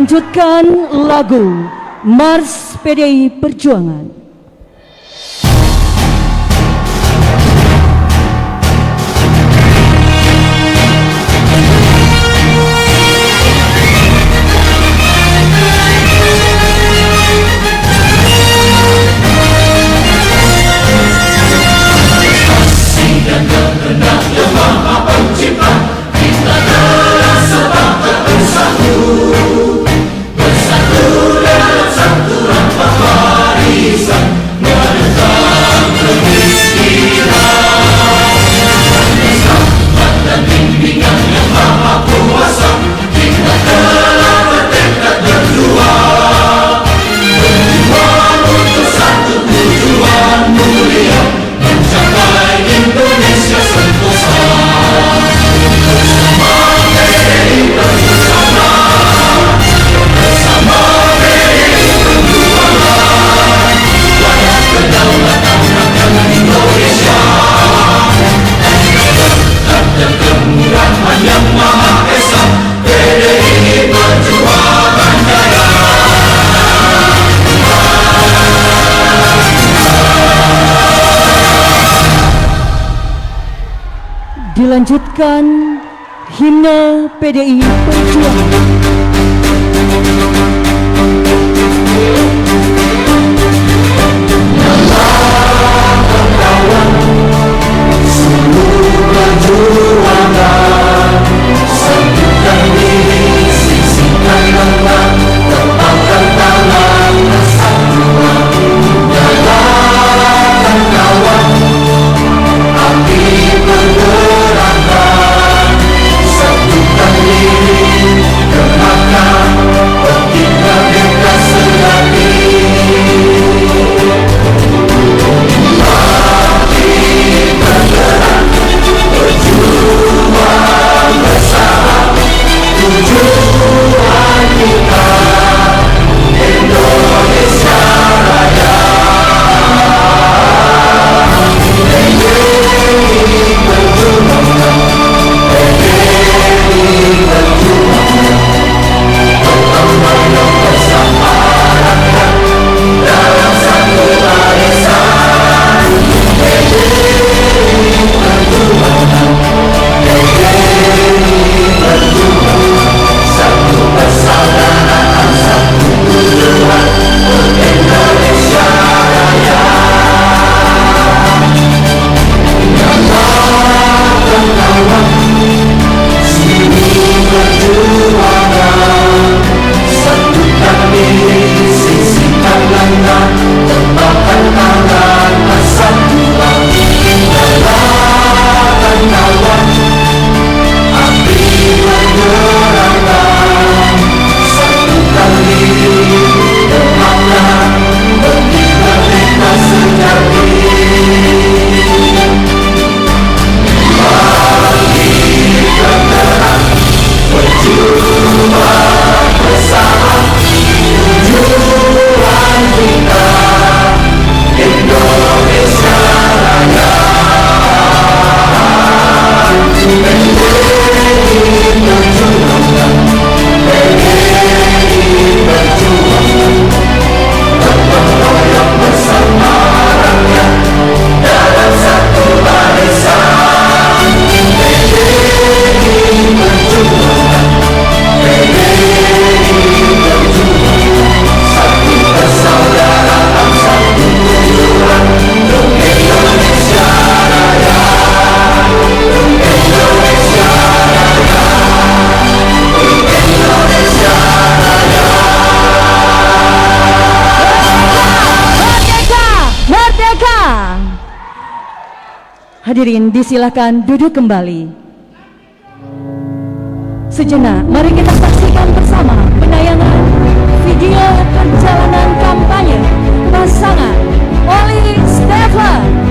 Dilanjutkan lagu Mars PDI Perjuangan. Dilanjutkan himne PDI Perjuangan. Hadirin disilakan duduk kembali. Sejenak mari kita saksikan bersama penayangan video perjalanan kampanye pasangan Oli Stefan.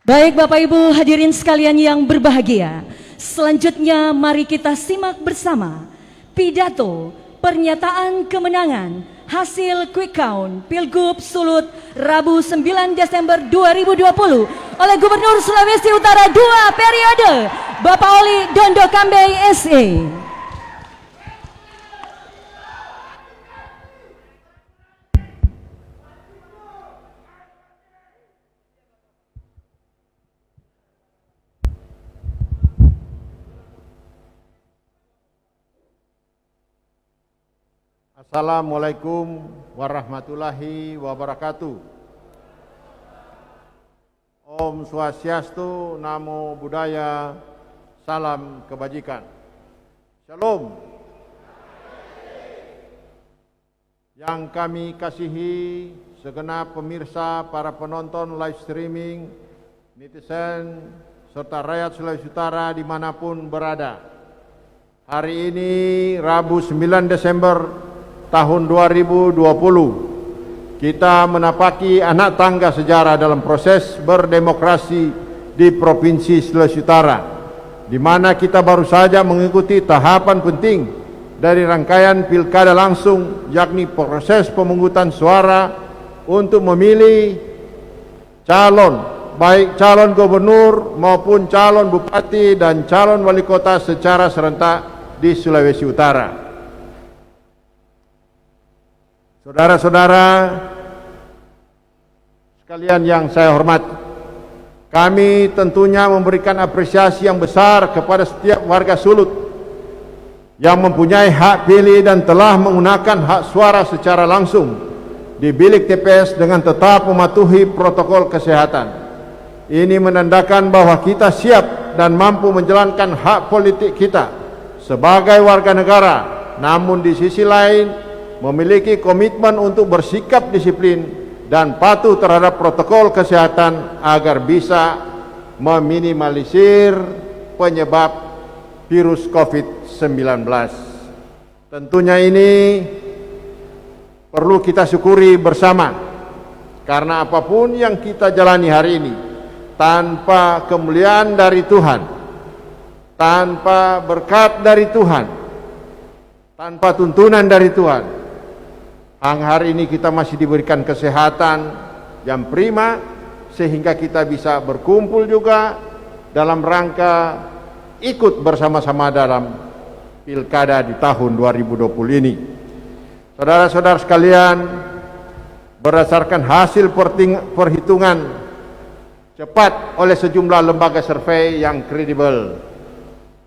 Baik Bapak Ibu hadirin sekalian yang berbahagia, selanjutnya mari kita simak bersama pidato pernyataan kemenangan hasil quick count Pilgub Sulut Rabu 9 Desember 2020 oleh Gubernur Sulawesi Utara 2 periode Bapak Oli Dondo Kambei SE. Assalamualaikum warahmatullahi wabarakatuh. Om Swastiastu, Namo Buddhaya, salam kebajikan. Shalom. Yang kami kasihi segenap pemirsa, para penonton live streaming, netizen, serta rakyat Sulawesi Utara dimanapun berada. Hari ini Rabu 9 Desember tahun 2020, kita menapaki anak tangga sejarah dalam proses berdemokrasi di Provinsi Sulawesi Utara, di mana kita baru saja mengikuti tahapan penting dari rangkaian pilkada langsung, yakni proses pemungutan suara untuk memilih calon, baik calon gubernur maupun calon bupati dan calon wali kota secara serentak di Sulawesi Utara. Saudara-saudara sekalian yang saya hormati, kami tentunya memberikan apresiasi yang besar kepada setiap warga Sulut yang mempunyai hak pilih dan telah menggunakan hak suara secara langsung di bilik TPS dengan tetap mematuhi protokol kesehatan. Ini menandakan bahwa kita siap dan mampu menjalankan hak politik kita sebagai warga negara, namun di sisi lain memiliki komitmen untuk bersikap disiplin dan patuh terhadap protokol kesehatan agar bisa meminimalisir penyebab virus COVID-19. Tentunya ini perlu kita syukuri bersama, karena apapun yang kita jalani hari ini tanpa kemuliaan dari Tuhan, tanpa berkat dari Tuhan, tanpa tuntunan dari Tuhan, hari ini kita masih diberikan kesehatan yang prima sehingga kita bisa berkumpul juga dalam rangka ikut bersama-sama dalam pilkada di tahun 2020 ini. Saudara-saudara sekalian, berdasarkan hasil perhitungan cepat oleh sejumlah lembaga survei yang kredibel,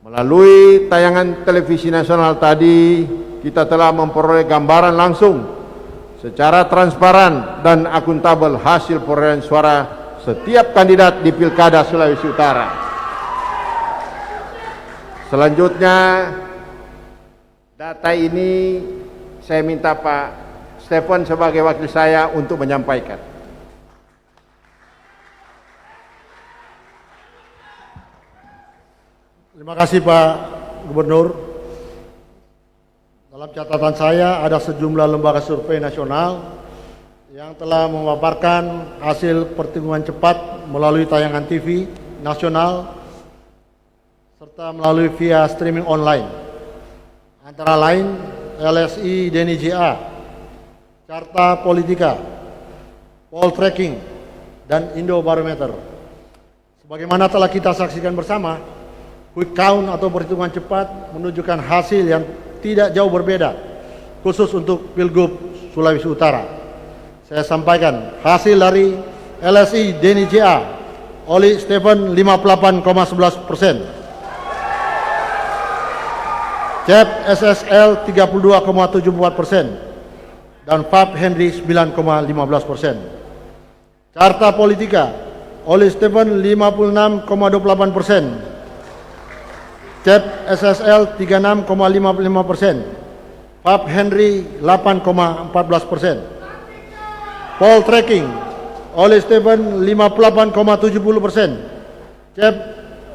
melalui tayangan televisi nasional tadi, kita telah memperoleh gambaran langsung secara transparan dan akuntabel hasil perolehan suara setiap kandidat di Pilkada Sulawesi Utara. Selanjutnya, data ini saya minta Pak Stephen sebagai wakil saya untuk menyampaikan. Terima kasih Pak Gubernur. Dalam catatan saya ada sejumlah lembaga survei nasional yang telah memaparkan hasil perhitungan cepat melalui tayangan TV nasional serta melalui via streaming online. Antara lain LSI Deni JA, Carta Politika, Poltreking, dan Indobarometer. Sebagaimana telah kita saksikan bersama, quick count atau perhitungan cepat menunjukkan hasil yang tidak jauh berbeda, khusus untuk Pilgub Sulawesi Utara. Saya sampaikan hasil dari LSI Deni JA, Oli Stephen 58,11%, CEP SSL 32,74%, dan FAB Henry 9,15%. Carta Politika, Oli Stephen 56,28%, CEP SSL 36,55%, FAB Henry 8,14%. Poltreking, Oli Stephen 58,70%, CEP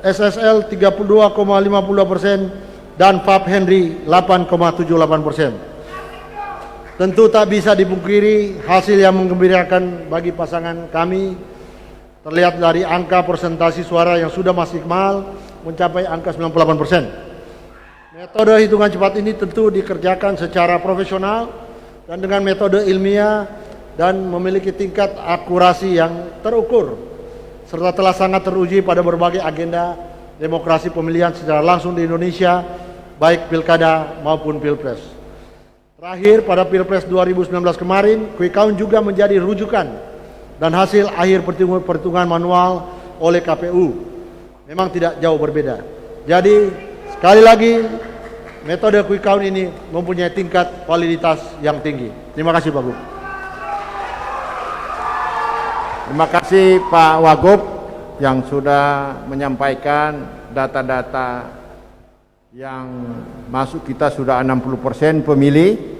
SSL 32,52%, dan FAB Henry 8,78%. Tentu tak bisa dipungkiri hasil yang menggembirakan bagi pasangan kami terlihat dari angka persentase suara yang sudah maksimal mencapai angka 98%. Metode hitungan cepat ini tentu dikerjakan secara profesional dan dengan metode ilmiah dan memiliki tingkat akurasi yang terukur, serta telah sangat teruji pada berbagai agenda demokrasi pemilihan secara langsung di Indonesia, baik pilkada maupun pilpres. Terakhir, pada pilpres 2019 kemarin, quick count juga menjadi rujukan dan hasil akhir perhitungan manual oleh KPU memang tidak jauh berbeda. Jadi, sekali lagi, metode quick count ini mempunyai tingkat validitas yang tinggi. Terima kasih, Pak Gub. Terima kasih Pak Wagub yang sudah menyampaikan data-data yang masuk kita sudah 60% pemilih.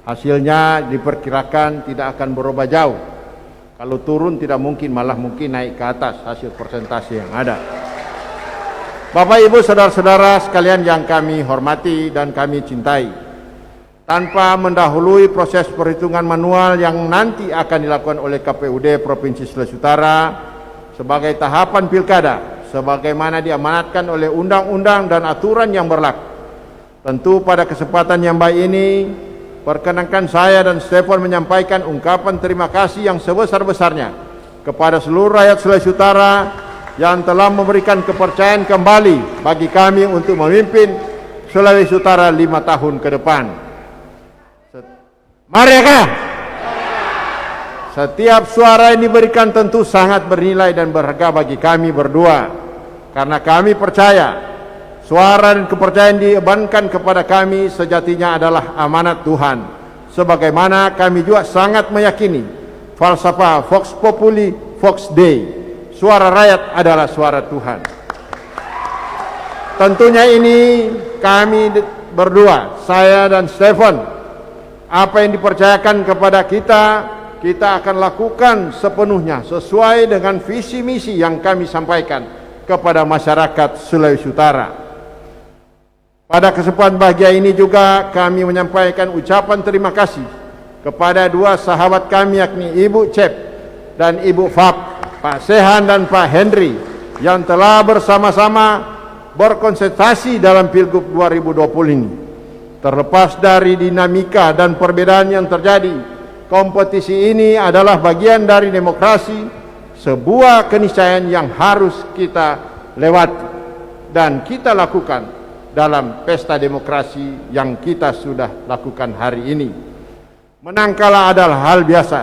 Hasilnya diperkirakan tidak akan berubah jauh. Kalau turun tidak mungkin, malah mungkin naik ke atas hasil persentase yang ada. Bapak Ibu saudara-saudara sekalian yang kami hormati dan kami cintai, tanpa mendahului proses perhitungan manual yang nanti akan dilakukan oleh KPUD Provinsi Sulawesi Utara sebagai tahapan pilkada sebagaimana diamanatkan oleh undang-undang dan aturan yang berlaku. Tentu pada kesempatan yang baik ini, perkenankan saya dan Stefan menyampaikan ungkapan terima kasih yang sebesar-besarnya kepada seluruh rakyat Sulawesi Utara yang telah memberikan kepercayaan kembali bagi kami untuk memimpin Sulawesi Utara 5 tahun ke depan. Mari ya. Setiap suara yang diberikan tentu sangat bernilai dan berharga bagi kami berdua, karena kami percaya suara dan kepercayaan dibebankan kepada kami sejatinya adalah amanat Tuhan. Sebagaimana kami juga sangat meyakini falsafah Vox Populi Vox Dei, suara rakyat adalah suara Tuhan. Tentunya ini kami berdua, saya dan Stefan, apa yang dipercayakan kepada kita, kita akan lakukan sepenuhnya sesuai dengan visi misi yang kami sampaikan kepada masyarakat Sulawesi Utara. Pada kesempatan bahagia ini juga kami menyampaikan ucapan terima kasih kepada dua sahabat kami, yakni Ibu Cep dan Ibu Fab, Pak Sehan dan Pak Henry, yang telah bersama-sama berkonsentrasi dalam Pilgub 2020 ini. Terlepas dari dinamika dan perbedaan yang terjadi, kompetisi ini adalah bagian dari demokrasi, sebuah keniscayaan yang harus kita lewati dan kita lakukan dalam pesta demokrasi yang kita sudah lakukan hari ini. Menang kalah adalah hal biasa.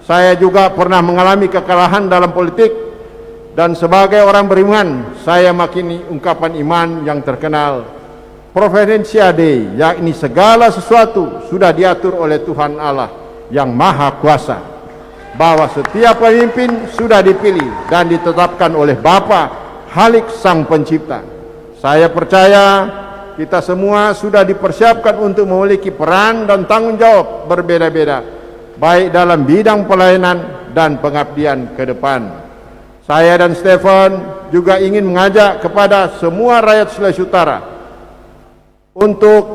Saya juga pernah mengalami kekalahan dalam politik, dan sebagai orang beriman, saya makini ungkapan iman yang terkenal Providentia Dei, yakni segala sesuatu sudah diatur oleh Tuhan Allah yang Maha Kuasa, bahwa setiap pemimpin sudah dipilih dan ditetapkan oleh Bapa Halik Sang Pencipta. Saya percaya kita semua sudah dipersiapkan untuk memiliki peran dan tanggung jawab berbeda-beda, baik dalam bidang pelayanan dan pengabdian ke depan. Saya dan Stefan juga ingin mengajak kepada semua rakyat Sulawesi Utara untuk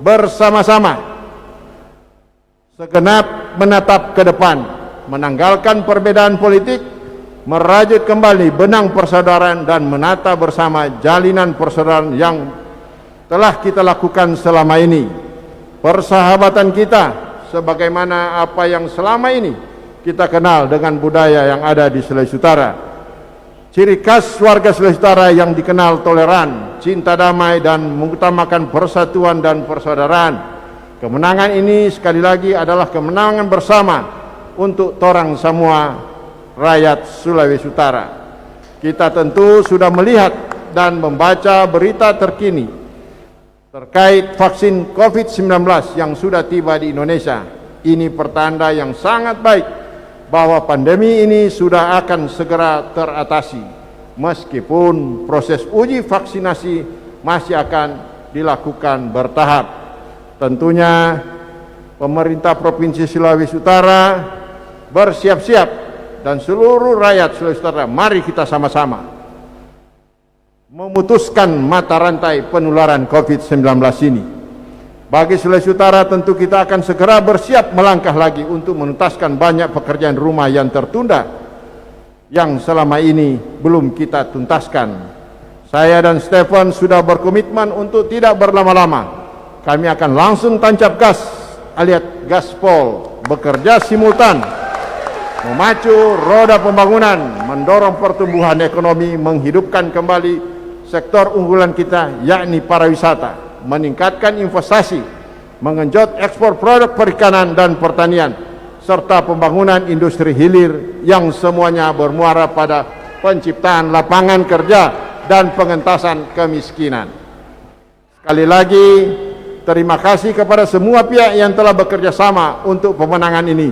bersama-sama segenap menatap ke depan, menanggalkan perbedaan politik, merajut kembali benang persaudaraan dan menata bersama jalinan persaudaraan yang telah kita lakukan selama ini. Persahabatan kita sebagaimana apa yang selama ini kita kenal dengan budaya yang ada di Sulawesi Utara. Ciri khas warga Sulawesi Utara yang dikenal toleran, cinta damai dan mengutamakan persatuan dan persaudaraan. Kemenangan ini sekali lagi adalah kemenangan bersama untuk torang semua rakyat Sulawesi Utara. Kita tentu sudah melihat dan membaca berita terkini terkait vaksin COVID-19 yang sudah tiba di Indonesia. Ini pertanda yang sangat baik bahwa pandemi ini sudah akan segera teratasi, meskipun proses uji vaksinasi masih akan dilakukan bertahap. Tentunya pemerintah Provinsi Sulawesi Utara bersiap-siap, dan seluruh rakyat Sulawesi Utara, mari kita sama-sama memutuskan mata rantai penularan COVID-19 ini. Bagi Sulawesi Utara tentu kita akan segera bersiap melangkah lagi untuk menuntaskan banyak pekerjaan rumah yang tertunda yang selama ini belum kita tuntaskan. Saya dan Stefan sudah berkomitmen untuk tidak berlama-lama. Kami akan langsung tancap gas alias gaspol, bekerja simultan, memacu roda pembangunan, mendorong pertumbuhan ekonomi, menghidupkan kembali sektor unggulan kita yakni pariwisata, meningkatkan investasi, mengenjot ekspor produk perikanan dan pertanian, serta pembangunan industri hilir yang semuanya bermuara pada penciptaan lapangan kerja dan pengentasan kemiskinan. Sekali lagi, terima kasih kepada semua pihak yang telah bekerja sama untuk pemenangan ini,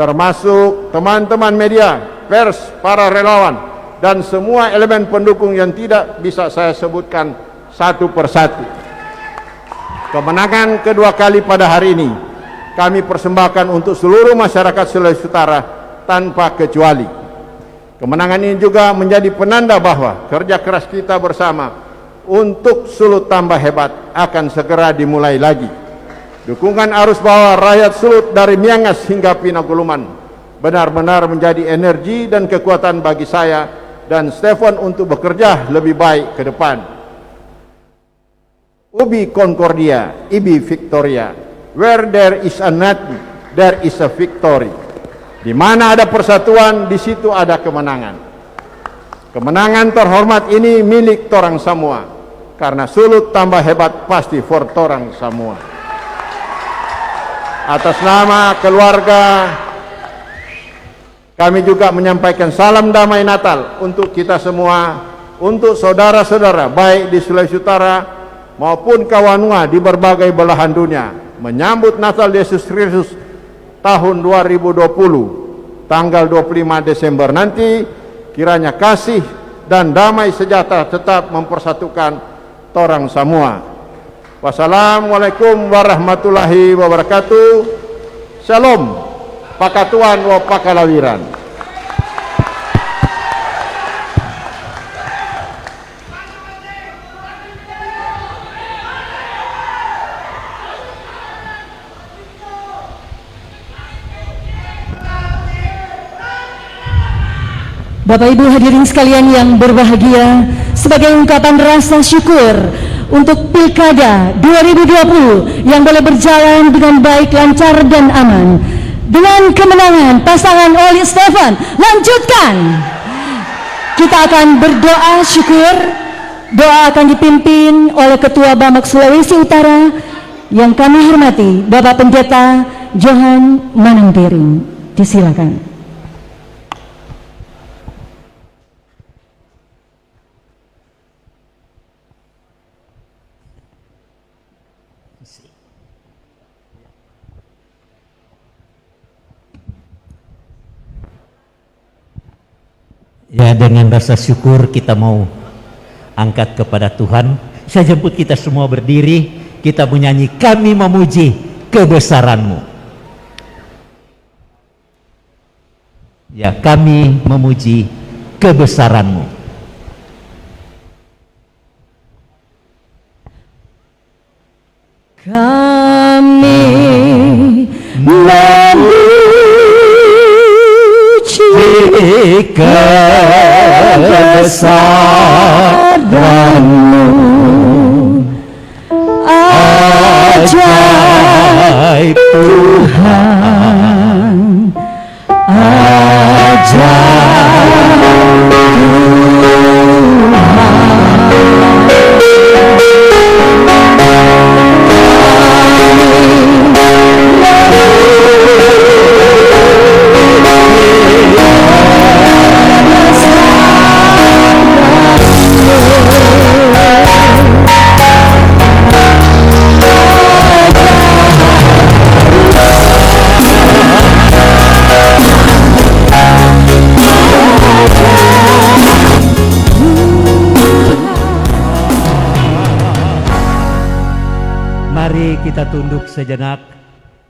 termasuk teman-teman media, pers, para relawan, dan semua elemen pendukung yang tidak bisa saya sebutkan satu persatu. Kemenangan kedua kali pada hari ini kami persembahkan untuk seluruh masyarakat Sulawesi Utara tanpa kecuali. Kemenangan ini juga menjadi penanda bahwa kerja keras kita bersama untuk Sulut tambah hebat akan segera dimulai lagi. Dukungan arus bawah rakyat Sulut dari Miangas hingga Pinaguluman benar-benar menjadi energi dan kekuatan bagi saya dan Stefan untuk bekerja lebih baik ke depan. Ubi Concordia, Ibi Victoria. Where there is a nothing, there is a victory. Di mana ada persatuan, di situ ada kemenangan. Kemenangan terhormat ini milik torang semua, karena Sulut tambah hebat pasti for torang semua. Atas nama keluarga, kami juga menyampaikan salam damai Natal untuk kita semua, untuk saudara-saudara baik di Sulawesi Utara maupun Kawanua di berbagai belahan dunia, menyambut Natal Yesus Kristus tahun 2020 tanggal 25 Desember nanti. Kiranya kasih dan damai sejahtera tetap mempersatukan torang semua. Wassalamualaikum warahmatullahi wabarakatuh. Shalom Pakatuan wa Pakalawiran. Bapak Ibu hadirin sekalian yang berbahagia, sebagai ungkapan rasa syukur untuk Pilkada 2020 yang boleh berjalan dengan baik, lancar dan aman, dengan kemenangan pasangan Oli Stefan, lanjutkan. Kita akan berdoa syukur. Doa akan dipimpin oleh Ketua Bamak Sulawesi Utara yang kami hormati, Bapak Pendeta Johan Manangdiring. Disilakan. Ya, dengan rasa syukur kita mau angkat kepada Tuhan. Saya jemput kita semua berdiri, kita menyanyi Kami Memuji Kebesaran-Mu. Ya, kami memuji kebesaran-Mu. Kami memuji kebesaran-Mu, ajaib Tuhan, ajaib Mari kita tunduk sejenak,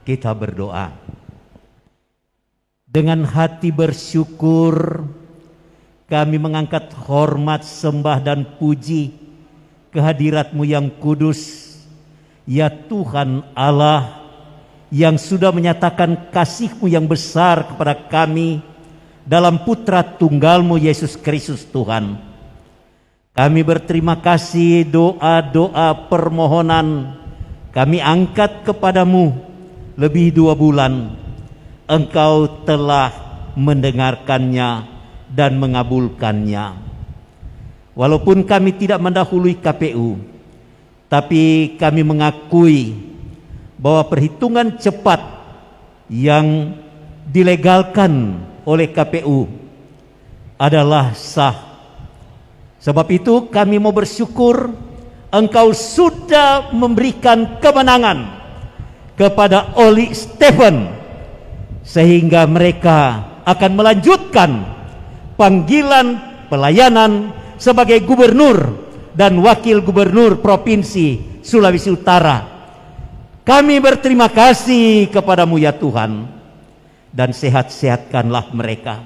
kita berdoa. Dengan hati bersyukur, kami mengangkat hormat, sembah dan puji kehadirat-Mu yang kudus, ya Tuhan Allah, yang sudah menyatakan kasih-Mu yang besar kepada kami dalam Putra Tunggal-Mu Yesus Kristus Tuhan. Kami berterima kasih, doa-doa permohonan kami angkat kepadamu lebih 2 bulan. Engkau telah mendengarkannya dan mengabulkannya. Walaupun kami tidak mendahului KPU, tapi kami mengakui bahwa perhitungan cepat yang dilegalkan oleh KPU adalah sah. Sebab itu kami mau bersyukur Engkau sudah memberikan kemenangan kepada Oli Stephen, sehingga mereka akan melanjutkan panggilan pelayanan sebagai gubernur dan wakil gubernur Provinsi Sulawesi Utara. Kami berterima kasih kepadamu ya Tuhan, dan sehat-sehatkanlah mereka.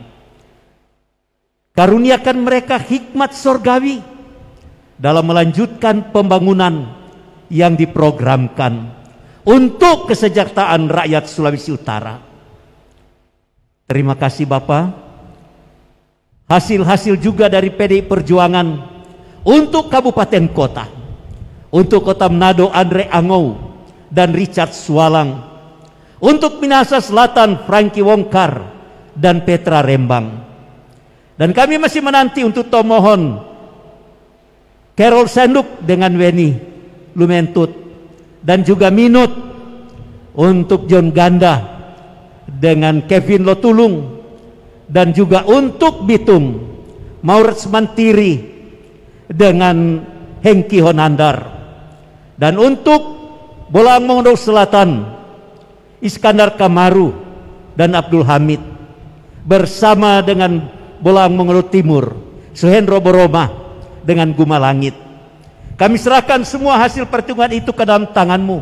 Karuniakan mereka hikmat sorgawi dalam melanjutkan pembangunan yang diprogramkan untuk kesejahteraan rakyat Sulawesi Utara. Terima kasih Bapa. Hasil-hasil juga dari PDI Perjuangan untuk kabupaten kota, untuk Kota Manado Andre Angou dan Richard Swalang, untuk Minahasa Selatan Frankie Wongkar dan Petra Rembang. Dan kami masih menanti untuk Tomohon Carol Senduk dengan Weni Lumentut, dan juga Minut untuk John Ganda dengan Kevin Lotulung, dan juga untuk Bitung Maurits Mantiri dengan Hengki Honandar, dan untuk Bolang Mongondo Selatan Iskandar Kamaru dan Abdul Hamid, bersama dengan Bolang Mongondo Timur Suhendro Boroma dengan Guma Langit. Kami serahkan semua hasil perhitungan itu ke dalam tangan-Mu.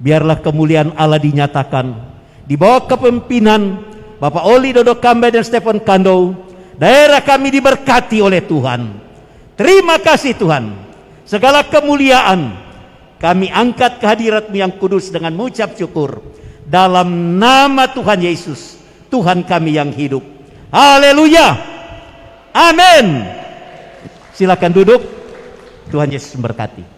Biarlah kemuliaan Allah dinyatakan di bawah kepemimpinan Bapak Oli Dodo Kambe dan Stephen Kando. Daerah kami diberkati oleh Tuhan. Terima kasih Tuhan. Segala kemuliaan kami angkat kehadirat-Mu yang kudus dengan mengucap syukur dalam nama Tuhan Yesus, Tuhan kami yang hidup. Haleluya. Amin. Silakan duduk. Tuhan Yesus memberkati.